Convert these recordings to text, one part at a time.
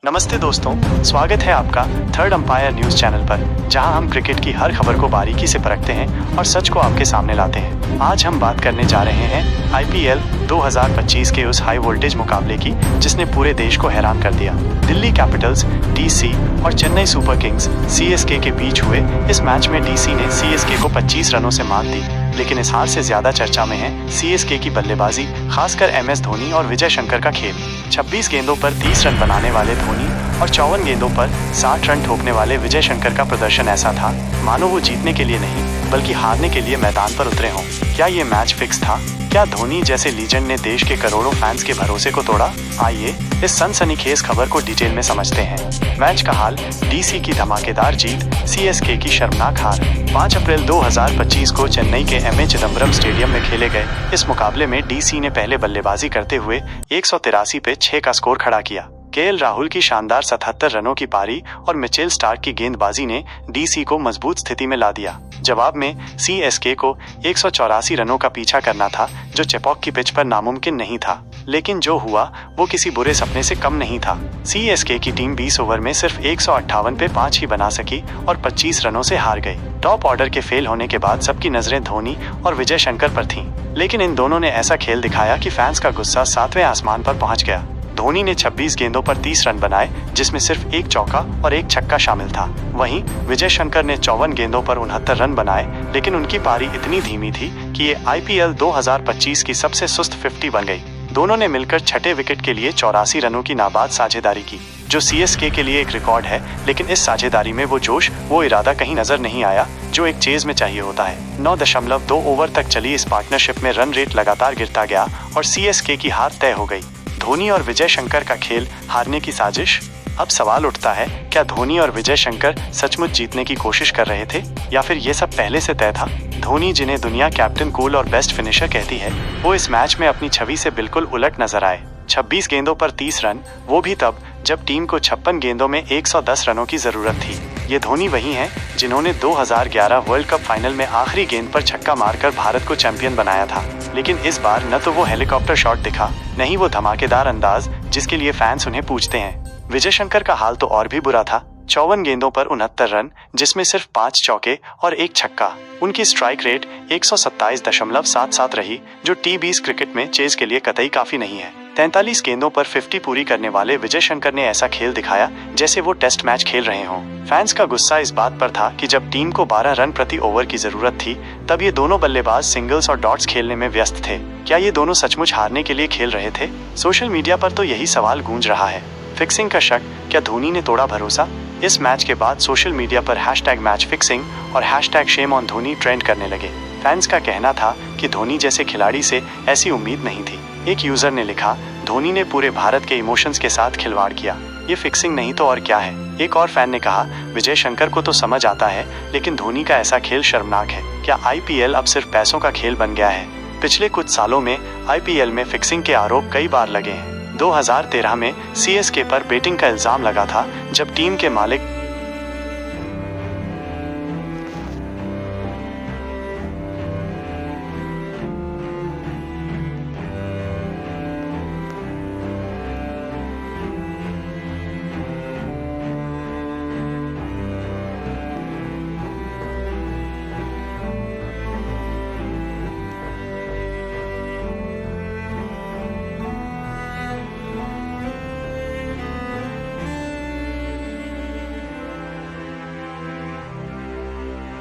नमस्ते दोस्तों, स्वागत है आपका थर्ड अंपायर न्यूज चैनल पर, जहां हम क्रिकेट की हर खबर को बारीकी से परखते हैं और सच को आपके सामने लाते हैं। आज हम बात करने जा रहे हैं आईपीएल 2025 के उस हाई वोल्टेज मुकाबले की जिसने पूरे देश को हैरान कर दिया। दिल्ली कैपिटल्स डीसी और चेन्नई सुपर किंग्स सीएसके के बीच हुए इस मैच में डीसी ने सीएसके को 25 रनों से मात दी, लेकिन इस हार से ज्यादा चर्चा में है सीएसके की बल्लेबाजी, खासकर एमएस धोनी और विजय शंकर का खेल। 26 गेंदों पर 30 रन बनाने वाले धोनी और 54 गेंदों पर 60 रन ठोकने वाले विजय शंकर का प्रदर्शन ऐसा था मानो वो जीतने के लिए नहीं बल्कि हारने के लिए मैदान पर उतरे हों। क्या ये मैच फिक्स था? क्या धोनी जैसे लीजेंड ने देश के करोड़ों फैंस के भरोसे को तोड़ा? आइए इस सनसनीखेज खबर को डिटेल में समझते हैं। मैच का हाल, डीसी की धमाकेदार जीत, सीएसके की शर्मनाक हार। 5 अप्रैल 2025 को चेन्नई के एमए चिदंबरम स्टेडियम में खेले गए इस मुकाबले में डीसी ने पहले बल्लेबाजी करते हुए 183 पे 6 का स्कोर खड़ा किया। केएल राहुल की शानदार 77 रनों की पारी और मिचेल स्टार्क की गेंदबाजी ने डीसी को मजबूत स्थिति में ला दिया। जवाब में सीएसके को 184 रनों का पीछा करना था, जो चेपॉक की पिच पर नामुमकिन नहीं था, लेकिन जो हुआ वो किसी बुरे सपने से कम नहीं था। सीएसके की टीम 20 ओवर में सिर्फ 158 पे 5 ही बना सकी और 25 रनों से हार गई। टॉप ऑर्डर के फेल होने के बाद सबकी नजरें धोनी और विजय शंकर पर थीं, लेकिन इन दोनों ने ऐसा खेल दिखाया कि फैंस का गुस्सा 7वें आसमान पर पहुंच गया। धोनी ने 26 गेंदों पर 30 रन बनाए, जिसमें सिर्फ एक चौका और एक छक्का शामिल था। वहीं विजय शंकर ने 54 गेंदों पर 69 रन बनाए, लेकिन उनकी पारी इतनी धीमी थी कि ये आईपीएल 2025 की सबसे सुस्त 50 बन गई। दोनों ने मिलकर छठे विकेट के लिए 84 रनों की नाबाद साझेदारी की, जो सीएसके के लिए एक रिकॉर्ड है, लेकिन इस साझेदारी में वो जोश, वो इरादा कहीं नजर नहीं आया जो एक चेज में चाहिए होता है। 9.2 ओवर तक चली इस पार्टनरशिप में रन रेट लगातार गिरता गया और सीएसके की हार तय हो गई। धोनी और विजय शंकर का खेल, हारने की साजिश। अब सवाल उठता है, क्या धोनी और विजय शंकर सचमुच जीतने की कोशिश कर रहे थे या फिर ये सब पहले से तय था? धोनी, जिन्हें दुनिया कैप्टन, कूल और बेस्ट फिनिशर कहती है, वो इस मैच में अपनी छवि से बिल्कुल उलट नजर आए। 26 गेंदों पर 30 रन, वो भी तब जब टीम को 56 गेंदों में 110 रनों की जरूरत थी। ये धोनी वही हैं जिन्होंने 2011 वर्ल्ड कप फाइनल में आखिरी गेंद पर छक्का मारकर भारत को चैंपियन बनाया था, लेकिन इस बार न तो वो हेलीकॉप्टर शॉट दिखा, न ही वो धमाकेदार अंदाज जिसके लिए फैंस उन्हें पूछते हैं। विजय शंकर का हाल तो और भी बुरा था। 54 गेंदों पर 69 रन, जिसमें सिर्फ 5 चौके और एक छक्का। उनकी स्ट्राइक रेट 127.77 रही, जो टी20 क्रिकेट में चेज के लिए कतई काफी नहीं है। 43 गेंदों पर 50 पूरी करने वाले विजय शंकर ने ऐसा खेल दिखाया जैसे वो टेस्ट मैच खेल रहे हों। फैंस का गुस्सा इस बात पर था कि जब टीम को 12 रन प्रति ओवर की जरूरत थी, तब ये दोनों बल्लेबाज सिंगल्स और डॉट्स खेलने में व्यस्त थे। क्या ये दोनों सचमुच हारने के लिए खेल रहे थे? सोशल मीडिया पर तो यही सवाल गूंज रहा है। फिक्सिंग का शक, क्या धोनी ने तोड़ा भरोसा? इस मैच के बाद सोशल मीडिया पर #मैच फिक्सिंग और #शेमऑनधोनी ट्रेंड करने लगे। फैंस का कहना था कि धोनी जैसे खिलाड़ी से ऐसी उम्मीद नहीं थी। एक यूजर ने लिखा, धोनी ने पूरे भारत के इमोशंस के साथ खिलवाड़ किया, ये फिक्सिंग नहीं तो और क्या है। एक और फैन ने कहा, विजय शंकर को तो समझ आता है, लेकिन धोनी का ऐसा खेल शर्मनाक है। क्या आईपीएल अब सिर्फ पैसों का खेल बन गया है? पिछले कुछ सालों में आईपीएल में फिक्सिंग के आरोप कई बार लगे हैं। 2013 में सीएसके पर बेटिंग का इल्जाम लगा था, जब टीम के मालिक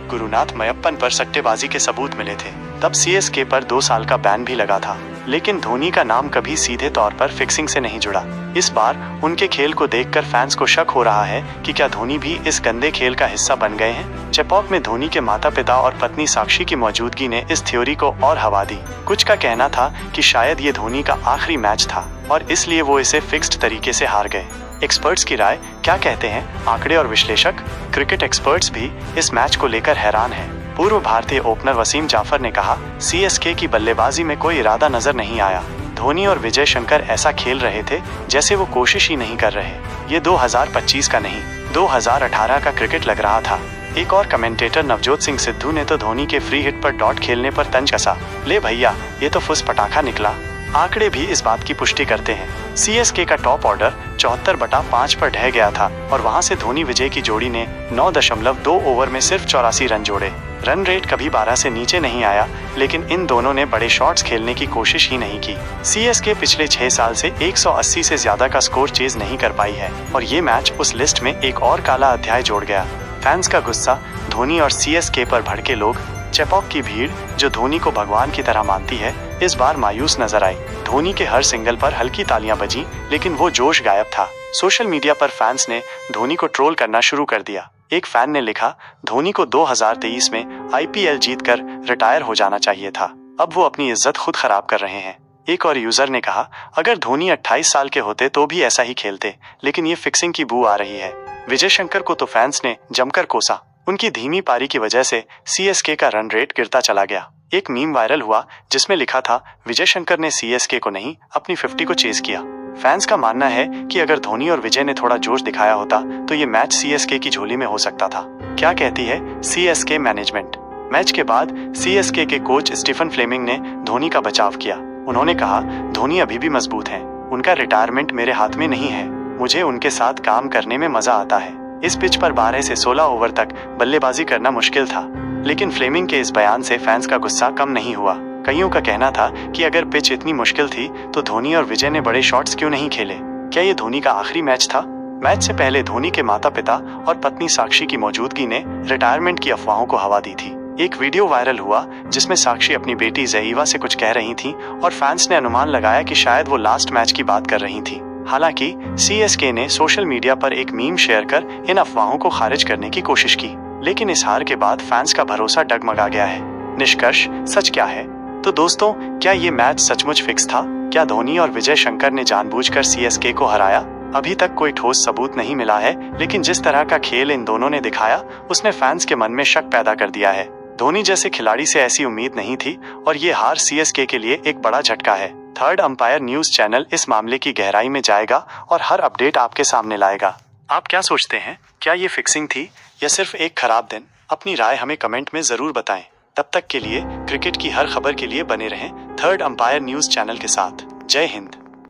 गुरुनाथ मयप्पन पर सट्टेबाजी के सबूत मिले थे। तब सीएसके पर 2 साल का बैन भी लगा था, लेकिन धोनी का नाम कभी सीधे तौर पर फिक्सिंग से नहीं जुड़ा। इस बार उनके खेल को देखकर फैंस को शक हो रहा है कि क्या धोनी भी इस गंदे खेल का हिस्सा बन गए हैं। चेपॉक में धोनी के माता पिता और पत्नी साक्षी की मौजूदगी ने इस थ्योरी को और हवा दी। कुछ का कहना था कि शायद ये धोनी का आखिरी मैच था और इसलिए वो इसे फिक्स्ड तरीके से हार गए। एक्सपर्ट्स की राय क्या कहते हैं आंकड़े और विश्लेषक? क्रिकेट एक्सपर्ट्स भी इस मैच को लेकर हैरान हैं। पूर्व भारतीय ओपनर वसीम जाफर ने कहा, सीएसके की बल्लेबाजी में कोई इरादा नजर नहीं आया। धोनी और विजय शंकर ऐसा खेल रहे थे जैसे वो कोशिश ही नहीं कर रहे। ये 2025 का नहीं, 2018 का क्रिकेट लग रहा था। एक और कमेंटेटर नवजोत सिंह सिद्धू ने तो धोनी के फ्री हिट पर डॉट खेलने पर तंज कसा, ले भैया ये तो फुस पटाखा निकला। आंकड़े भी इस बात की पुष्टि करते हैं। सीएसके का टॉप ऑर्डर 74/5 पर ढह गया था और वहां से धोनी विजय की जोड़ी ने 9.2 ओवर में सिर्फ 84 रन जोड़े। रन रेट कभी 12 से नीचे नहीं आया, लेकिन इन दोनों ने बड़े शॉट्स खेलने की कोशिश ही नहीं की। सीएसके पिछले 6 साल से 180 से ज्यादा का स्कोर चेज नहीं कर पाई है और ये मैच उस लिस्ट में एक और काला अध्याय जोड़ गया। फैंस का गुस्सा, धोनी और सीएसके पर भड़के लोग, चेपॉक की भीड़ जो धोनी को भगवान की तरह मानती है, इस बार मायूस नजर आई। धोनी के हर सिंगल पर हल्की तालियां बजी, लेकिन वो जोश गायब था। सोशल मीडिया पर फैंस ने धोनी को ट्रोल करना शुरू कर दिया। एक फैन ने लिखा, धोनी को 2023 में आईपीएल जीतकर रिटायर हो जाना चाहिए था, अब वो अपनी इज्जत खुद खराब कर रहे हैं। एक और यूजर ने कहा, अगर धोनी 28 साल के होते तो भी ऐसा ही खेलते, लेकिन ये फिक्सिंग की बू आ रही है। विजय शंकर को तो फैंस ने जमकर कोसा। उनकी धीमी पारी की वजह से सीएसके का रन रेट गिरता चला गया। एक मीम वायरल हुआ जिसमें लिखा था, विजय शंकर ने सीएसके को नहीं, अपनी 50 को चेज किया। फैंस का मानना है कि अगर धोनी और विजय ने थोड़ा जोश दिखाया होता तो ये मैच सीएसके की झोली में हो सकता था। क्या कहती है सीएसके मैनेजमेंट? मैच के बाद सीएसके के कोच स्टीफन फ्लेमिंग ने धोनी का बचाव किया। उन्होंने कहा, धोनी अभी भी मजबूत हैं, उनका रिटायरमेंट मेरे हाथ में नहीं है, मुझे उनके साथ काम करने में मजा आता है। इस पिच पर 12 से 16 ओवर तक बल्लेबाजी करना मुश्किल था। लेकिन फ्लेमिंग के इस बयान से फैंस का गुस्सा कम नहीं हुआ। कईयों का कहना था कि अगर पिच इतनी मुश्किल थी तो धोनी और विजय ने बड़े शॉट्स क्यों नहीं खेले? क्या ये धोनी का आखिरी मैच था? मैच से पहले धोनी के माता पिता और पत्नी साक्षी की मौजूदगी ने रिटायरमेंट की अफवाहों को हवा दी थी। एक वीडियो वायरल हुआ जिसमें साक्षी अपनी बेटी ज़ईवा से कुछ कह रही थी और फैंस ने अनुमान लगाया कि शायद वो लास्ट मैच की बात कर रही थी। हालांकि सीएसके ने सोशल मीडिया पर एक मीम शेयर कर इन अफवाहों को खारिज करने की कोशिश की, लेकिन इस हार के बाद फैंस का भरोसा डगमगा गया है। निष्कर्ष, सच क्या है? तो दोस्तों, क्या ये मैच सचमुच फिक्स था? क्या धोनी और विजय शंकर ने जानबूझकर सीएसके को हराया? अभी तक कोई ठोस सबूत नहीं मिला है, लेकिन जिस तरह का खेल इन दोनों ने दिखाया उसने फैंस के मन में शक पैदा कर दिया है। धोनी जैसे खिलाड़ी से ऐसी उम्मीद नहीं थी और ये हार सीएसके के लिए एक बड़ा झटका है। थर्ड अंपायर न्यूज चैनल इस मामले की गहराई में जाएगा और हर अपडेट आपके सामने लाएगा। आप क्या सोचते हैं? क्या ये फिक्सिंग थी या सिर्फ एक खराब दिन? अपनी राय हमें कमेंट में जरूर बताएं। तब तक के लिए क्रिकेट की हर खबर के लिए बने रहें थर्ड अंपायर न्यूज चैनल के साथ। जय हिंद।